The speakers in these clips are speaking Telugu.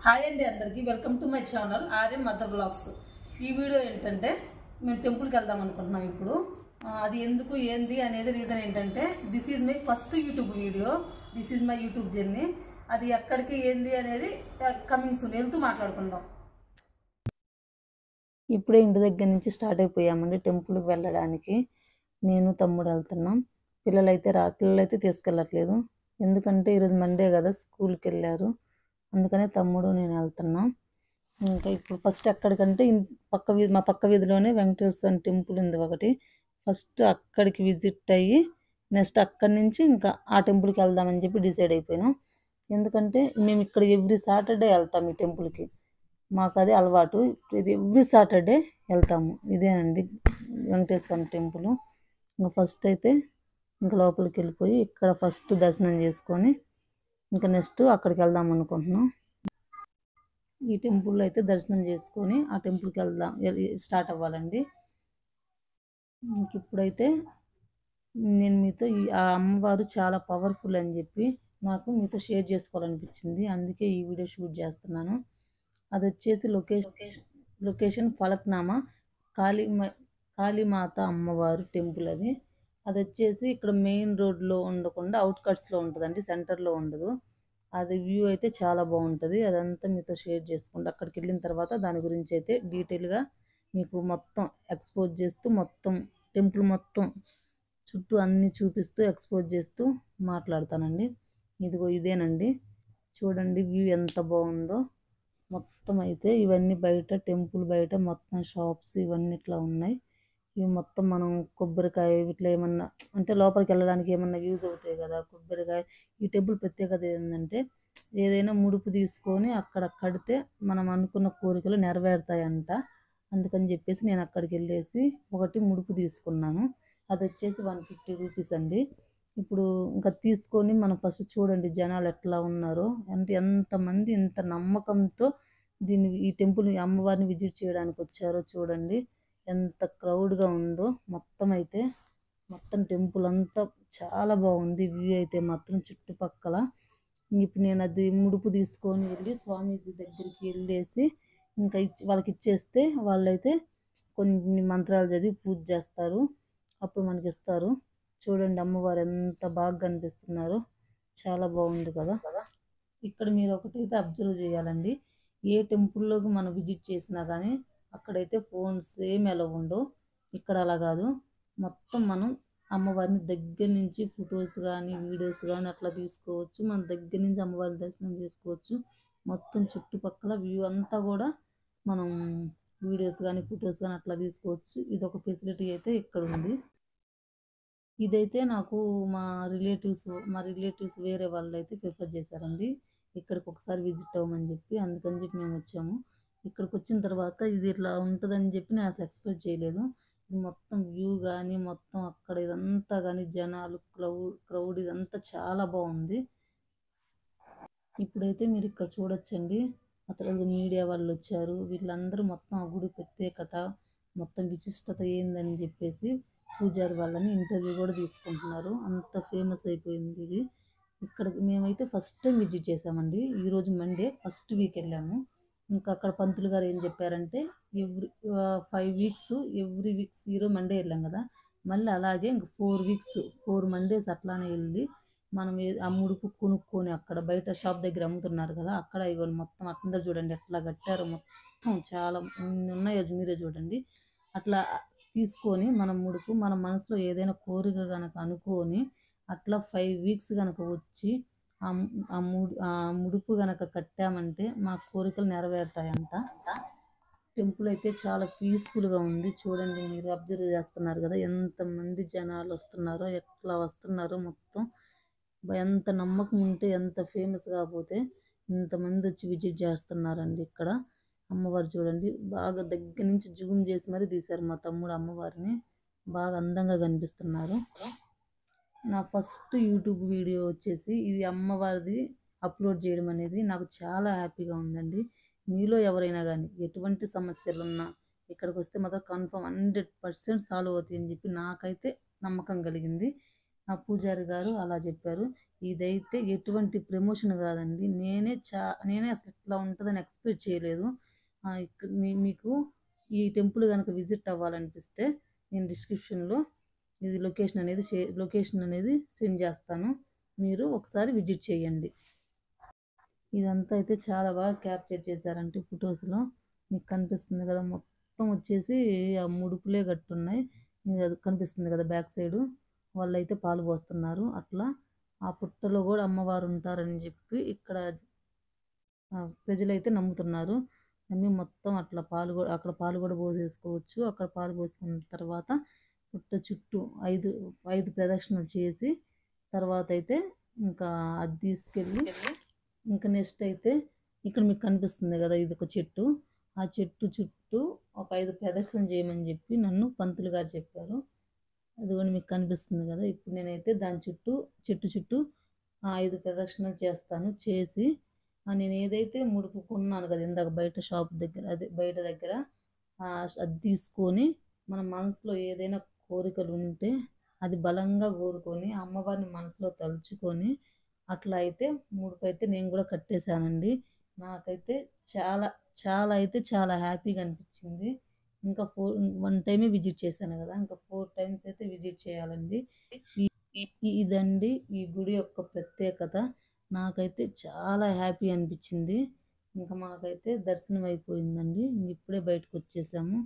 హాయ్ అండి అందరికీ welcome to my channel RM mother vlogs. ఈ వీడియో ఏంటంటే మేము టెంపుల్కి వెళ్దాం అనుకుంటున్నాం ఇప్పుడు. అది ఎందుకు ఏంది అనేది రీజన్ ఏంటంటే this is my first YouTube video, this is my YouTube journey. అది ఎక్కడికి ఏంది అనేది కమింగ్ సూన్ వెళ్తూ మాట్లాడుకుందాం. ఇప్పుడే ఇంటి దగ్గర నుంచి స్టార్ట్ అయిపోయామండి టెంపుల్కి వెళ్ళడానికి. నేను తమ్ముడు వెళ్తున్నాం. పిల్లలైతే తీసుకెళ్ళట్లేదు, ఎందుకంటే ఈరోజు మండే కదా, స్కూల్కి వెళ్ళారు. అందుకనే తమ్ముడు నేను వెళ్తున్నాం. ఇంకా ఇప్పుడు ఫస్ట్ ఎక్కడికంటే మా పక్క వీధిలోనే వెంకటేశ్వర స్వామి టెంపుల్ ఉంది ఒకటి. ఫస్ట్ అక్కడికి విజిట్ అయ్యి నెక్స్ట్ అక్కడి నుంచి ఇంకా ఆ టెంపుల్కి వెళ్దామని చెప్పి డిసైడ్ అయిపోయినాం. ఎందుకంటే మేము ఇక్కడ ఎవ్రీ సాటర్డే వెళ్తాం ఈ టెంపుల్కి, మాకు అది అలవాటు. ఇది ఎవ్రీ సాటర్డే వెళ్తాము. ఇదేనండి వెంకటేశ్వర స్వామి టెంపుల్. ఇంకా ఫస్ట్ అయితే ఇంకా లోపలికి వెళ్ళిపోయి ఇక్కడ ఫస్ట్ దర్శనం చేసుకొని ఇంకా నెక్స్ట్ అక్కడికి వెళ్దాం అనుకుంటున్నాం. ఈ టెంపుల్లో అయితే దర్శనం చేసుకొని ఆ టెంపుల్కి స్టార్ట్ అవ్వాలండి. ఇంక ఇప్పుడైతే నేను మీతో ఆ అమ్మవారు చాలా పవర్ఫుల్ అని చెప్పి నాకు మీతో షేర్ చేసుకోవాలనిపించింది, అందుకే ఈ వీడియో షూట్ చేస్తున్నాను. అది వచ్చేసి లొకేషన్ ఫలక్నామా కాళీమాత అమ్మవారు టెంపుల్. అది వచ్చేసి ఇక్కడ మెయిన్ రోడ్లో ఉండకుండా అవుట్కట్స్లో ఉంటుందండి, సెంటర్లో ఉండదు. అది వ్యూ అయితే చాలా బాగుంటుంది. అదంతా మీతో షేర్ చేసుకుంటూ అక్కడికి వెళ్ళిన తర్వాత దాని గురించి అయితే డీటెయిల్గా మీకు మొత్తం ఎక్స్పోజ్ చేస్తూ మొత్తం టెంపుల్ మొత్తం చుట్టూ అన్నీ చూపిస్తూ ఎక్స్పోజ్ చేస్తూ మాట్లాడతానండి. ఇదేనండి, చూడండి వ్యూ ఎంత బాగుందో. మొత్తం అయితే ఇవన్నీ బయట టెంపుల్ బయట మొత్తం షాప్స్ ఇవన్నీ ఇట్లా ఉన్నాయి. ఇవి మొత్తం మనం కొబ్బరికాయ ఇట్లా ఏమన్నా అంటే లోపలికి వెళ్ళడానికి ఏమన్నా యూజ్ అవుతాయి కదా కొబ్బరికాయ. ఈ టెంపుల్ ప్రత్యేకత ఏంటంటే ఏదైనా ముడుపు తీసుకొని అక్కడ కడితే మనం అనుకున్న కోరికలు నెరవేరుతాయంట. అందుకని చెప్పేసి నేను అక్కడికి వెళ్ళేసి ఒకటి ముడుపు తీసుకున్నాను. అది వచ్చేసి 150 రూపీస్ అండి. ఇప్పుడు ఇంకా తీసుకొని మనం ఫస్ట్ చూడండి జనాలు ఎట్లా ఉన్నారో, అంటే ఎంతమంది ఇంత నమ్మకంతో ఈ టెంపుల్ అమ్మవారిని విజిట్ చేయడానికి వచ్చారో చూడండి, ఎంత క్రౌడ్గా ఉందో. మొత్తం టెంపుల్ అంతా చాలా బాగుంది వ్యూ అయితే మాత్రం చుట్టుపక్కల. ఇప్పుడు నేను అది ముడుపు తీసుకొని వెళ్ళి స్వామీజీ దగ్గరికి వెళ్ళేసి ఇంకా వాళ్ళకి ఇచ్చేస్తే వాళ్ళైతే కొన్ని మంత్రాలు చదివి పూజ చేస్తారు, అప్పుడు మనకి ఇస్తారు. చూడండి అమ్మవారు ఎంత బాగా కనిపిస్తున్నారు, చాలా బాగుంది కదా. ఇక్కడ మీరు ఒకటైతే అబ్జర్వ్ చేయాలండి, ఏ టెంపుల్లోకి మనం విజిట్ చేసినా కానీ అక్కడైతే ఫోన్స్ ఏమి అలౌ ఉండవు. ఇక్కడ అలా కాదు, మొత్తం మనం అమ్మవారిని దగ్గర నుంచి ఫొటోస్ కానీ వీడియోస్ కానీ అట్లా తీసుకోవచ్చు. మన దగ్గర నుంచి అమ్మవారిని దర్శనం చేసుకోవచ్చు. మొత్తం చుట్టుపక్కల వ్యూ అంతా కూడా మనం వీడియోస్ కానీ ఫొటోస్ కానీ అట్లా తీసుకోవచ్చు. ఇది ఒక ఫెసిలిటీ అయితే ఇక్కడ ఉంది. ఇదైతే నాకు మా రిలేటివ్స్ వేరే వాళ్ళు అయితే ప్రిఫర్ చేశారండి, ఇక్కడికి ఒకసారి విజిట్ అవ్వమని చెప్పి. అందుకని చెప్పి మేము వచ్చాము. ఇక్కడికి వచ్చిన తర్వాత ఇది ఇట్లా ఉంటుందని చెప్పి నేను అసలు ఎక్స్పెక్ట్ చేయలేదు. ఇది మొత్తం వ్యూ కానీ మొత్తం అక్కడ ఇదంతా కానీ జనాలు క్రౌడ్ ఇదంతా చాలా బాగుంది. ఇప్పుడైతే మీరు ఇక్కడ చూడొచ్చండి, అతను మీడియా వాళ్ళు వచ్చారు. వీళ్ళందరూ మొత్తం ఆ గుడి ప్రత్యేకత మొత్తం విశిష్టత ఏందని చెప్పేసి పూజారి వాళ్ళని ఇంటర్వ్యూ కూడా తీసుకుంటున్నారు, అంత ఫేమస్ అయిపోయింది ఇది. ఇక్కడ మేమైతే ఫస్ట్ టైం విజిట్ చేసామండి, ఈరోజు మండే ఫస్ట్ వీక్ వెళ్ళాము. ఇంకా అక్కడ పంతులు గారు ఏం చెప్పారంటే ఎవ్రీ 5 వీక్స్ ఎవ్రీ వీక్స్ ఈరోజు మండే వెళ్ళాం కదా, మళ్ళీ అలాగే ఇంక 4 వీక్స్ 4 మండేస్ అట్లానే వెళ్ళి మనం ఆ ముడుపు కొనుక్కొని అక్కడ బయట షాప్ దగ్గర అమ్ముతున్నారు కదా, అక్కడ ఇవన్నీ మొత్తం అందరు చూడండి ఎట్లా కట్టారు, మొత్తం చాలా ఉన్నాయో మీరే చూడండి. అట్లా తీసుకొని మన ముడుపు మన మనసులో ఏదైనా కోరిక కనుక అనుకొని అట్లా 5 వీక్స్ కనుక వచ్చి ఆ ముడుపు కనుక కట్టామంటే మా కోరికలు నెరవేరుతాయంట. టెంపుల్ అయితే చాలా పీస్ఫుల్గా ఉంది. చూడండి మీరు అబ్జర్వ్ చేస్తున్నారు కదా ఎంతమంది జనాలు వస్తున్నారో, ఎట్లా వస్తున్నారో మొత్తం. ఎంత నమ్మకం ఉంటే ఎంత ఫేమస్ కాకపోతే ఇంతమంది వచ్చి విజిట్ చేస్తున్నారండి. ఇక్కడ అమ్మవారు చూడండి బాగా దగ్గర నుంచి జూమ్ చేసి మరీ తీశారు మా తమ్ముడు అమ్మవారిని, బాగా అందంగా కనిపిస్తున్నారు. నా ఫస్ట్ యూట్యూబ్ వీడియో వచ్చేసి ఇది అమ్మవారిది అప్లోడ్ చేయడం అనేది నాకు చాలా హ్యాపీగా ఉందండి. మీలో ఎవరైనా కానీ ఎటువంటి సమస్యలు ఉన్నా ఇక్కడికి వస్తే మాత్రం కన్ఫర్మ్ 100% సాల్వ్ అవుతాయి అని చెప్పి నాకైతే నమ్మకం కలిగింది. ఆ పూజారి గారు అలా చెప్పారు. ఇదైతే ఎటువంటి ప్రమోషన్ కాదండి. నేనే అసలు ఇట్లా ఉంటుందని ఎక్స్పెక్ట్ చేయలేదు. ఇక్కడ మీకు ఈ టెంపుల్ కనుక విజిట్ అవ్వాలనిపిస్తే నేను డిస్క్రిప్షన్లో ఇది లొకేషన్ అనేది సెండ్ చేస్తాను. మీరు ఒకసారి విజిట్ చేయండి. ఇదంతా అయితే చాలా బాగా క్యాప్చర్ చేశారంటే ఫొటోస్లో మీకు కనిపిస్తుంది కదా, మొత్తం వచ్చేసి ఆ ముడుపులే కట్టున్నాయి. అది కనిపిస్తుంది కదా బ్యాక్ సైడ్, వాళ్ళు అయితే పాలు పోస్తున్నారు. అట్లా ఆ పుట్టలో కూడా అమ్మవారు ఉంటారని చెప్పి ఇక్కడ ప్రజలైతే నమ్ముతున్నారు. నమ్మి మొత్తం అట్లా అక్కడ పాలు కూడా పోసేసుకోవచ్చు. అక్కడ పాలు పోసుకున్న తర్వాత పుట్ట చుట్టూ ఐదు ప్రదక్షిణలు చేసి తర్వాత అయితే ఇంకా అది తీసుకెళ్ళి ఇంకా నెక్స్ట్ అయితే ఇక్కడ మీకు కనిపిస్తుంది కదా, ఇది ఒక చెట్టు. ఆ చెట్టు చుట్టూ ఒక 5 ప్రదక్షిణలు చేయమని చెప్పి నన్ను పంతులు గారు చెప్పారు. అది కూడా మీకు కనిపిస్తుంది కదా. ఇప్పుడు నేనైతే దాని చెట్టు చుట్టూ 5 ప్రదక్షిణలు చేస్తాను. చేసి నేను ఏదైతే ముడుపు కొన్నాను కదా ఇందాక బయట షాప్ దగ్గర, అదే బయట దగ్గర, అది తీసుకొని మన మనసులో ఏదైనా కోరికలు ఉంటే అది బలంగా కోరుకొని అమ్మవారిని మనసులో తలుచుకొని అట్లా అయితే ముడుపు అయితే నేను కూడా కట్టేశానండి. నాకైతే చాలా చాలా అయితే చాలా హ్యాపీగా అనిపించింది. ఇంకా 1 టైమే విజిట్ చేశాను కదా, ఇంకా 4 టైమ్స్ అయితే విజిట్ చేయాలండి. ఇదండి ఈ గుడి యొక్క ప్రత్యేకత. నాకైతే చాలా హ్యాపీ అనిపించింది. ఇంకా మాకైతే దర్శనం అయిపోయిందండి. ఇప్పుడే బయటకు వచ్చేసాము.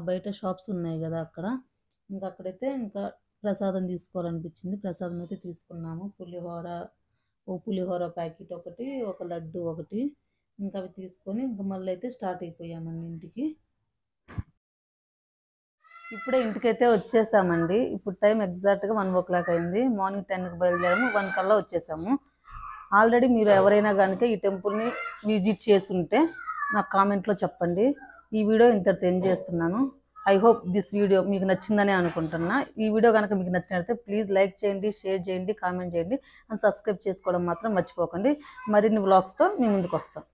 బయట షాప్స్ ఉన్నాయి కదా అక్కడ, ఇంకా అక్కడైతే ఇంకా ప్రసాదం తీసుకోవాలనిపించింది. ప్రసాదం అయితే తీసుకున్నాము. పులిహోర ప్యాకెట్ ఒకటి, ఒక లడ్డు ఒకటి, ఇంకా అవి తీసుకొని ఇంకా మళ్ళీ అయితే స్టార్ట్ అయిపోయామండి ఇంటికి. ఇప్పుడే ఇంటికైతే వచ్చేసామండి. ఇప్పుడు టైం ఎగ్జాక్ట్గా 1 o'clock అయింది. మార్నింగ్ 10కి బయలుదేరాము, 1 కల్లా వచ్చేసాము. ఆల్రెడీ మీరు ఎవరైనా కనుక ఈ టెంపుల్ని విజిట్ చేస్తుంటే నాకు కామెంట్లో చెప్పండి. ఈ వీడియో ఇంతటితో ఎండ్ చేస్తున్నాను. ఐ హోప్ దిస్ వీడియో మీకు నచ్చిందని అనుకుంటున్నా. ఈ వీడియో కనుక మీకు నచ్చినట్లయితే ప్లీజ్ లైక్ చేయండి, షేర్ చేయండి, కామెంట్ చేయండి, అండ్ సబ్స్క్రైబ్ చేసుకోవడం మాత్రం మర్చిపోకండి. మరిన్ని వ్లాగ్స్తో మీ ముందుకు వస్తాం.